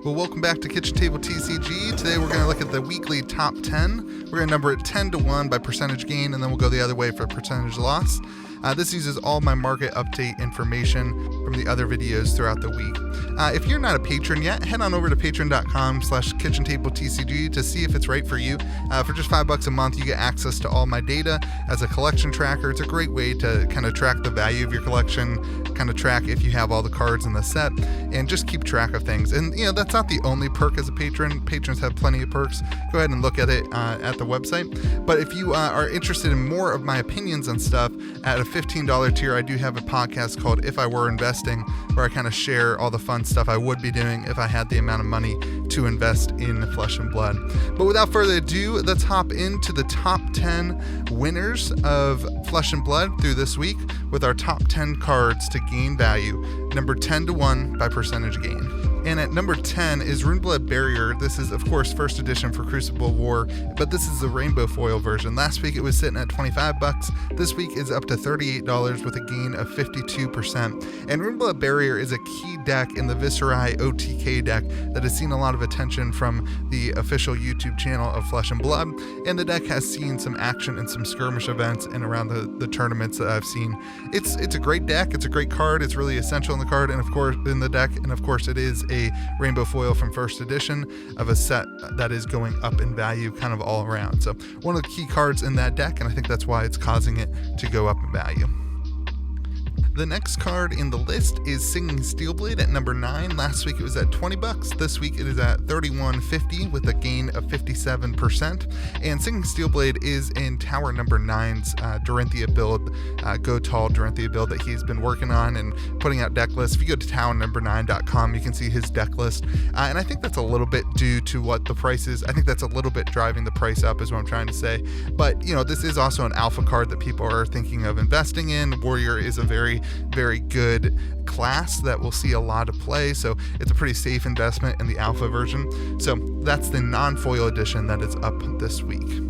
Well, welcome back to Kitchen Table TCG. Today we're going to look at the weekly top 10. We're going to number it 10 to 1 by percentage gain, and then we'll go the other way for percentage loss. This uses all my market update information from the other videos throughout the week. If you're not a patron yet, head on over to patreon.com/KitchenTableTCG to see if it's right for you. For just $5 a month, you get access to all my data as a collection tracker. It's a great way to kind of track the value of your collection, kind of track if you have all the cards in the set, and just keep track of things. And that's not the only perk as a patron. Patrons have plenty of perks. Go ahead and look at it at the website. But if you are interested in more of my opinions on stuff, at a $15 tier, I do have a podcast called If I Were Investing, where I kind of share all the fun stuff I would be doing if I had the amount of money to invest in Flesh and Blood. But without further ado, let's hop into the top 10 winners of Flesh and Blood through this week with our top 10 cards to gain value, number 10 to 1 by percentage gain. And at number 10 is Runeblood Barrier. This is, of course, first edition for Crucible War, but this is the rainbow foil version. Last week it was sitting at $25. This week is up to $38 with a gain of 52%. And Runeblood Barrier is a key deck in the Viserai OTK deck that has seen a lot of attention from the official YouTube channel of Flesh and Blood. And the deck has seen some action in some skirmish events and around the tournaments that I've seen. It's a great deck. It's a great card. It's really essential in the card and of course in the deck. And of course it is a rainbow foil from first edition of a set that is going up in value kind of all around. So one of the key cards in that deck, and I think that's why it's causing it to go up in value. The next card in the list is Singing Steelblade at number 9. Last week it was at $20. This week it is at $31.50 with a gain of 57%. And Singing Steelblade is in Tower number 9's Dorinthia build, Go Tall Dorinthia build that he's been working on and putting out deck lists. If you go to towernumber9.com, you can see his deck list. And I think that's a little bit due to what the price is. I think that's a little bit driving the price up is what I'm trying to say. But, this is also an alpha card that people are thinking of investing in. Warrior is a very good class that will see a lot of play, so it's a pretty safe investment in the alpha version. So that's the non-foil edition that is up this week.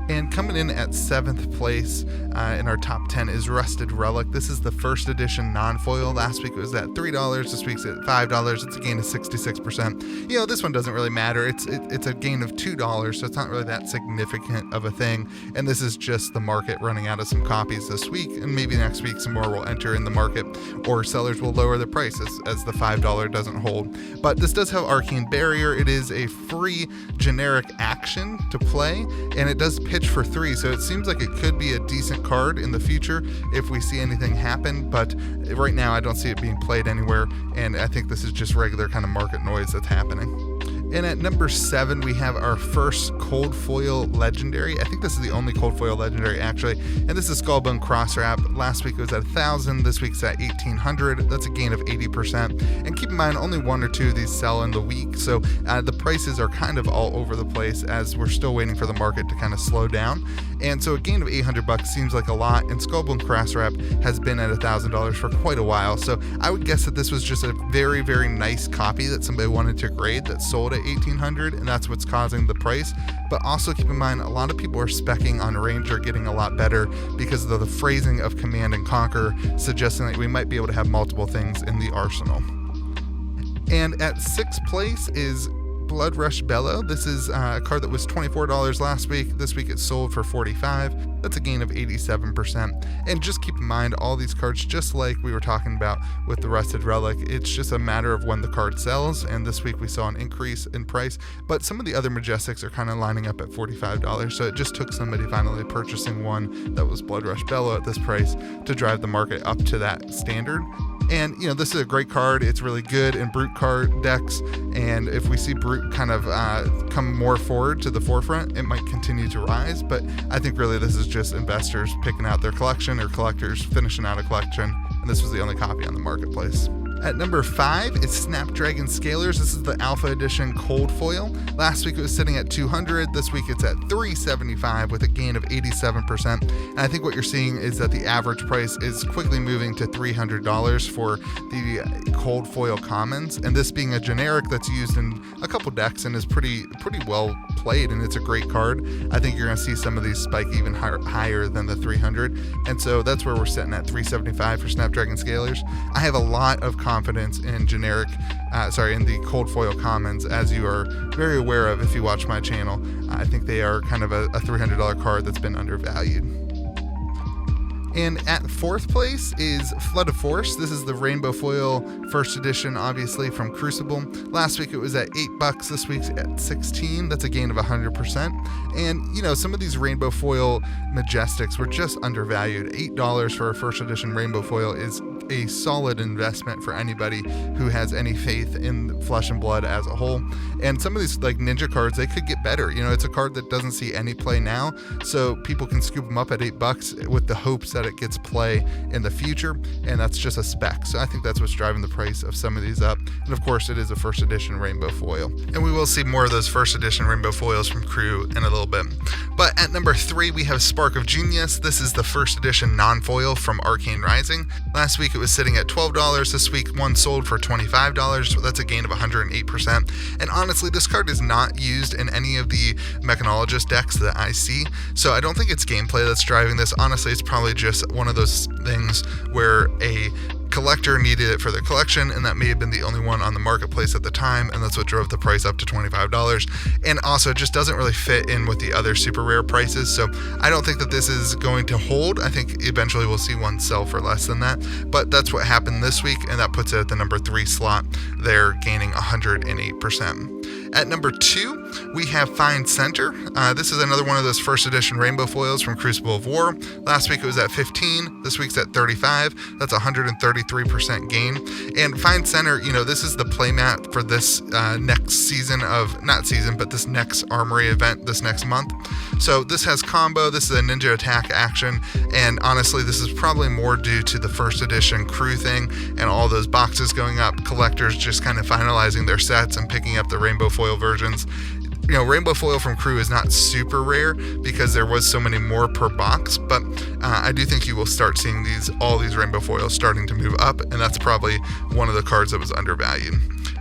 And coming in at 7th place in our top 10 is Rusted Relic. This is the first edition non-foil. Last week it was at $3. This week's at $5. It's a gain of 66%. This one doesn't really matter. It's a gain of $2, so it's not really that significant of a thing. And this is just the market running out of some copies this week, and maybe next week some more will enter in the market, or sellers will lower the prices as the $5 doesn't hold. But this does have Arcane Barrier. It is a free generic action to play, and it does pitch for 3, so it seems like it could be a decent card in the future if we see anything happen, but right now I don't see it being played anywhere, and I think this is just regular kind of market noise that's happening. And at number 7, we have our first cold foil legendary. I think this is the only cold foil legendary actually, and this is Skullbone Crosswrap. Last week it was at 1,000. This week's at 1,800. That's a gain of 80%. And keep in mind, only 1 or 2 of these sell in the week, so the prices are kind of all over the place as we're still waiting for the market to kind of slow down. And so a gain of $800 seems like a lot, and Skullbone Crosswrap has been at $1,000 for quite a while. So I would guess that this was just a very, very nice copy that somebody wanted to grade that sold at $1,800, and that's what's causing the price. But also keep in mind, a lot of people are speccing on Ranger getting a lot better because of the phrasing of Command and Conquer, suggesting that we might be able to have multiple things in the arsenal. And at 6th place is Blood Rush Bellow. This is a card that was $24 last week. This week it sold for $45. That's a gain of 87%. And just keep in mind, all these cards, just like we were talking about with the Rusted Relic, it's just a matter of when the card sells. And this week we saw an increase in price, but some of the other Majestics are kind of lining up at $45. So it just took somebody finally purchasing one that was Blood Rush Bellow at this price to drive the market up to that standard. And, this is a great card. It's really good in Brute card decks. And if we see Brute kind of come more forward to the forefront, it might continue to rise. But I think really this is just investors picking out their collection or collectors finishing out a collection. And this was the only copy on the marketplace. At number 5 is Snapdragon Scalers. This is the Alpha Edition Cold Foil. Last week it was sitting at $200. This week it's at $375 with a gain of 87%. And I think what you're seeing is that the average price is quickly moving to $300 for the Cold Foil Commons. And this being a generic that's used in a couple decks and is pretty well played, and it's a great card. I think you're going to see some of these spike even higher than the 300, and so that's where we're sitting at 375 for Snapdragon Scalers. I have a lot of confidence in in the cold foil commons, as you are very aware of if you watch my channel. I think they are kind of a $300 card that's been undervalued. And at fourth place is Flood of Force. This is the Rainbow Foil first edition, obviously, from Crucible. Last week it was at $8. This week's at $16. That's a gain of 100%. And, some of these Rainbow Foil Majestics were just undervalued. $8 for a first edition Rainbow Foil is a solid investment for anybody who has any faith in Flesh and Blood as a whole. And some of these, like Ninja cards, they could get better. It's a card that doesn't see any play now, so people can scoop them up at $8 with the hopes that it gets play in the future, and that's just a spec. So I think that's what's driving the price of some of these up. And of course, it is a first edition Rainbow Foil, and we will see more of those first edition Rainbow Foils from Crew in a little bit. But at number 3, we have Spark of Genius. This is the first edition non-foil from Arcane Rising. Last week it was sitting at $12. This week one sold for $25, so that's a gain of 108%. And honestly, this card is not used in any of the Mechanologist decks that I see, so I don't think it's gameplay that's driving this. Honestly, it's probably just one of those things where a collector needed it for their collection, and that may have been the only one on the marketplace at the time, and that's what drove the price up to $25. And also, it just doesn't really fit in with the other super rare prices, so I don't think that this is going to hold. I think eventually we'll see one sell for less than that, but that's what happened this week, and that puts it at the number 3 slot there, gaining 108%. At number 2, we have Find Center. This is another one of those first edition Rainbow Foils from Crucible of War. Last week it was at $15. This week's at $35. That's 133% gain. And Find Center, this is the playmat for this this next Armory event this next month. So this has combo. This is a ninja attack action. And honestly, this is probably more due to the first edition Crew thing and all those boxes going up, collectors just kind of finalizing their sets and picking up the Rainbow Foil versions. Rainbow Foil from Crew is not super rare because there was so many more per box, but I do think you will start seeing all these Rainbow Foils starting to move up, and that's probably one of the cards that was undervalued.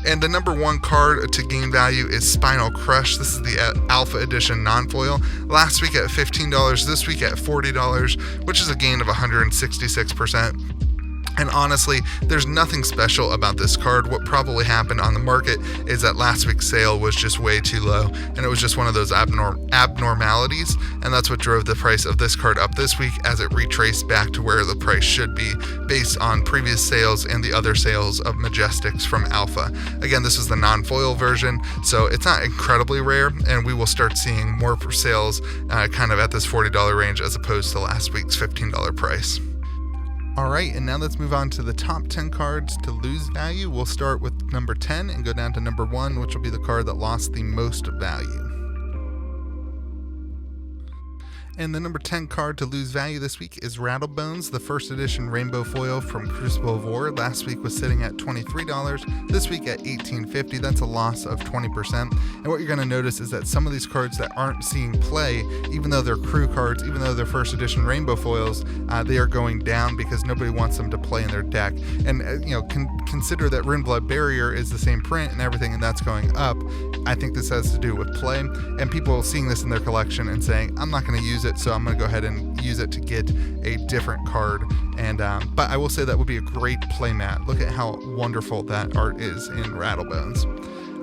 And the number 1 card to gain value is Spinal Crush. This is the Alpha Edition non-foil. Last week at $15, this week at $40, which is a gain of 166%. And honestly, there's nothing special about this card. What probably happened on the market is that last week's sale was just way too low, and it was just one of those abnormalities, and that's what drove the price of this card up this week, as it retraced back to where the price should be based on previous sales and the other sales of Majestics from Alpha. Again, this is the non-foil version, so it's not incredibly rare, and we will start seeing more sales kind of at this $40 range as opposed to last week's $15 price. Alright, and now let's move on to the top 10 cards to lose value. We'll start with number 10 and go down to number 1, which will be the card that lost the most value. And the number 10 card to lose value this week is Rattle Bones, the first edition Rainbow Foil from Crucible of War. Last week was sitting at $23. This week at $18.50. That's a loss of 20%. And what you're going to notice is that some of these cards that aren't seeing play, even though they're Crew cards, even though they're first edition Rainbow Foils, they are going down because nobody wants them to play in their deck. And consider that Runeblood Barrier is the same print and everything, and that's going up. I think this has to do with play and people seeing this in their collection and saying, I'm not going to use it, so I'm going to go ahead and use it to get a different card. And but I will say that would be a great playmat. Look at how wonderful that art is in Rattle Bones.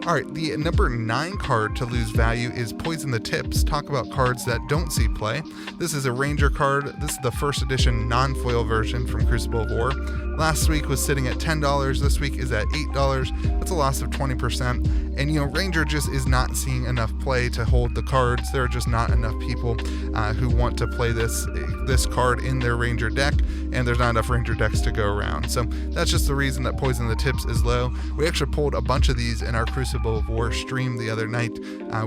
Alright, the number 9 card to lose value is Poison the Tips. Talk about cards that don't see play. This is a Ranger card. This is the first edition non-foil version from Crucible of War. Last week was sitting at $10. This week is at $8. That's a loss of 20%. And Ranger just is not seeing enough play to hold the cards. There are just not enough people who want to play this card in their Ranger deck, and there's not enough Ranger decks to go around. So that's just the reason that Poison the Tips is low. We actually pulled a bunch of these in our Crucible of War stream the other night.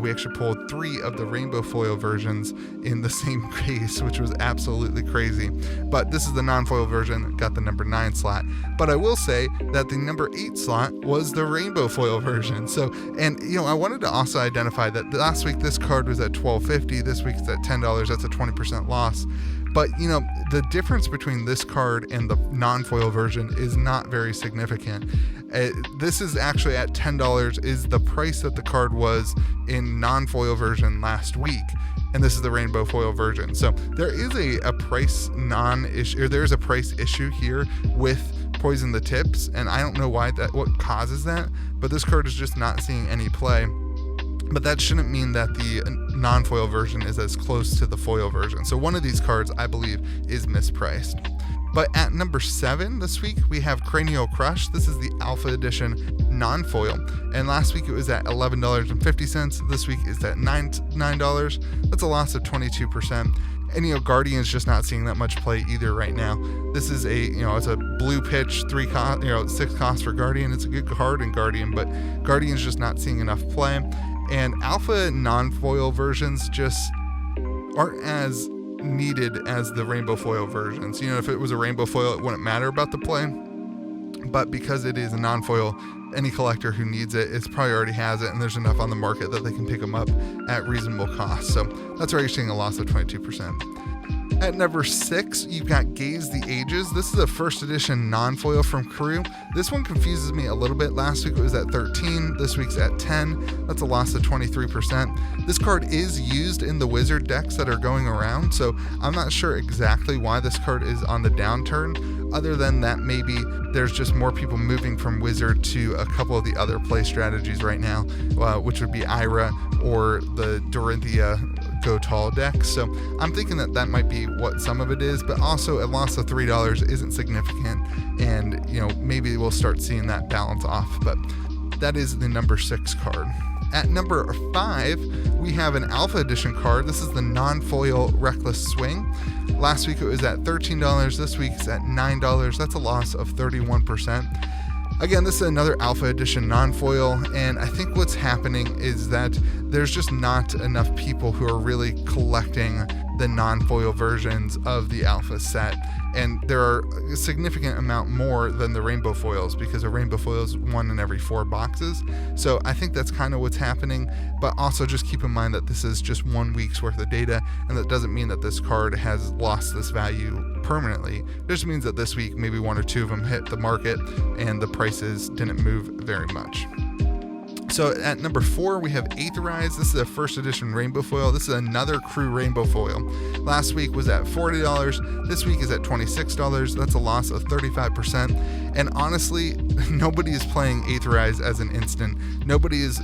We actually pulled 3 of the Rainbow Foil versions in the same case, which was absolutely crazy. But this is the non-foil version, got the number 9 slot. But I will say that the number 8 slot was the Rainbow Foil version. So, and I wanted to also identify that last week this card was at $12.50, this week it's at $10. That's a 20% loss. But, the difference between this card and the non-foil version is not very significant. This is actually at $10 is the price that the card was in non-foil version last week. And this is the rainbow foil version. So there is a price non-issue, or there's a price issue here with Poison the Tips, and I don't know what causes that, but this card is just not seeing any play. But that shouldn't mean that the non-foil version is as close to the foil version. So one of these cards, I believe, is mispriced. But at number 7 this week, we have Cranial Crush. This is the Alpha Edition non-foil. And last week it was at $11.50. This week it's at $9. That's a loss of 22%. And Guardian's just not seeing that much play either right now. This is it's a blue pitch, 6 cost for Guardian. It's a good card in Guardian, but Guardian's just not seeing enough play. And alpha non-foil versions just aren't as needed as the rainbow foil versions. If it was a rainbow foil, it wouldn't matter about the play. But because it is a non-foil, any collector who needs it probably already has it, and there's enough on the market that they can pick them up at reasonable cost. So that's why you're seeing a loss of 22%. At number 6, you've got Gaze the Ages. This is a first edition non-foil from Crew. This one confuses me a little bit. Last week it was at 13. This week's at 10. That's a loss of 23%. This card is used in the Wizard decks that are going around, so I'm not sure exactly why this card is on the downturn, other than that maybe there's just more people moving from Wizard to a couple of the other play strategies right now, which would be Ira or the Dorinthia Go Tall deck. So I'm thinking that might be what some of it is, but also a loss of $3 isn't significant, and maybe we'll start seeing that balance off. But that is the number 6 card. At number 5, we have an Alpha Edition card. This is the non-foil Reckless Swing. Last week it was at $13. This week it's at $9. That's a loss of 31%. Again, this is another Alpha Edition non-foil, and I think what's happening is that there's just not enough people who are really collecting the non-foil versions of the Alpha set, and there are a significant amount more than the rainbow foils, because a rainbow foil is 1 in every 4 boxes. So I think that's kind of what's happening, but also just keep in mind that this is just 1 week's worth of data, and that doesn't mean that this card has lost this value permanently. It just means that this week maybe 1 or 2 of them hit the market and the prices didn't move very much. So at number 4, we have Aetherize. This is a first edition rainbow foil. This is another Crew rainbow foil. Last week was at $40. This week is at $26. That's a loss of 35%. And honestly, nobody is playing Aetherize as an instant. Nobody is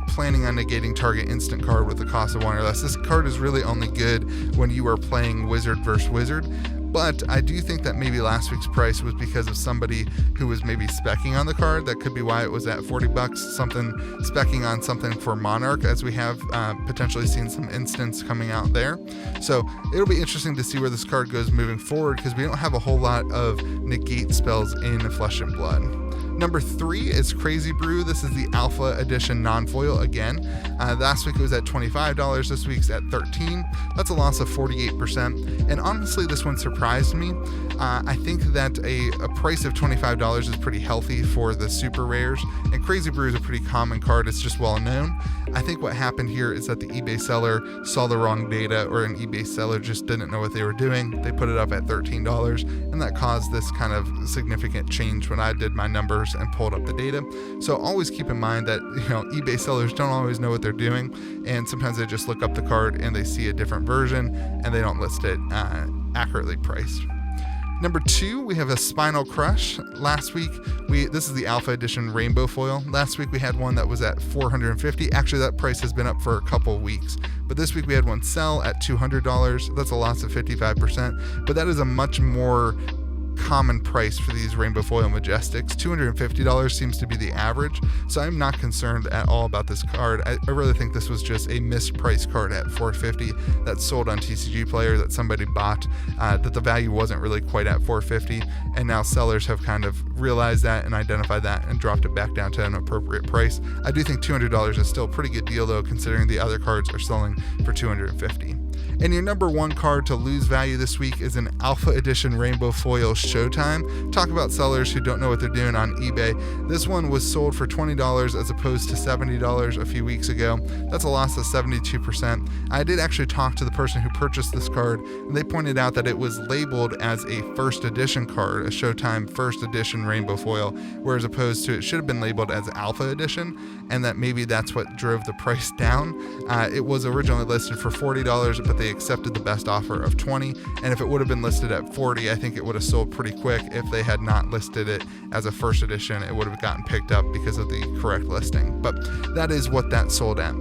planning on negating target instant card with the cost of 1 or less. This card is really only good when you are playing Wizard versus Wizard. But I do think that maybe last week's price was because of somebody who was maybe speccing on the card. That could be why it was at $40. Something speccing on something for Monarch, as we have potentially seen some instants coming out there. So it'll be interesting to see where this card goes moving forward, because we don't have a whole lot of negate spells in Flesh and Blood. Number 3 is Crazy Brew. This is the Alpha Edition non-foil again. Last week it was at $25. This week's at $13. That's a loss of 48%. And honestly, this one surprised me. I think that a price of $25 is pretty healthy for the super rares. And Crazy Brew is a pretty common card. It's just well known. I think what happened here is that the eBay seller saw the wrong data, or an eBay seller just didn't know what they were doing. They put it up at $13, and that caused this kind of significant change when I did my numbers and pulled up the data. So always keep in mind that eBay sellers don't always know what they're doing, and sometimes they just look up the card and they see a different version and they don't list it accurately priced. Number 2, we have a Spinal Crush. Last week, this is the Alpha Edition Rainbow Foil. Last week we had one that was at $450. Actually, that price has been up for a couple weeks. But this week we had one sell at $200. That's a loss of 55%. But that is a much more common price for these Rainbow Foil Majestics. $250 seems to be the average, so I'm not concerned at all about this card. I really think this was just a mispriced card at $450 that sold on TCG Player, that somebody bought, that the value wasn't really quite at $450, and now sellers have kind of realized that and identified that and dropped it back down to an appropriate price. I do think $200 is still a pretty good deal though, considering the other cards are selling for $250. And your number one card to lose value this week is an Alpha Edition Rainbow Foil Showtime. Talk about sellers who don't know what they're doing on eBay. This one was sold for $20 as opposed to $70 a few weeks ago. That's a loss of 72%. I did actually talk to the person who purchased this card, and they pointed out that it was labeled as a first edition card, a Showtime first edition Rainbow Foil, whereas opposed to it should have been labeled as Alpha Edition, and that maybe that's what drove the price down. It was originally listed for $40, but they accepted the best offer of $20, and if it would have been listed at $40, I think it would have sold pretty quick. If they had not listed it as a first edition, it would have gotten picked up because of the correct listing, but that is what that sold at.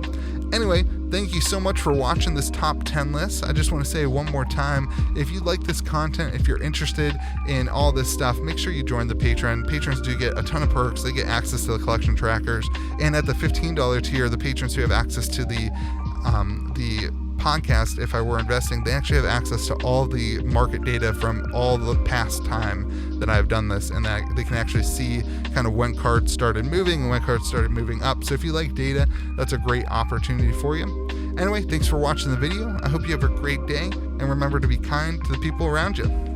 Anyway, thank you so much for watching this top 10 list. I just want to say one more time, if you like this content, if you're interested in all this stuff, make sure you join the Patreon. Patrons do get a ton of perks. They get access to the collection trackers, and at the $15 tier, the patrons who have access to the podcast, If I Were Investing, they actually have access to all the market data from all the past time that I've done this, and that they can actually see kind of when cards started moving and when cards started moving up. So if you like data, that's a great opportunity for you. Anyway, thanks for watching the video. I hope you have a great day, and remember to be kind to the people around you.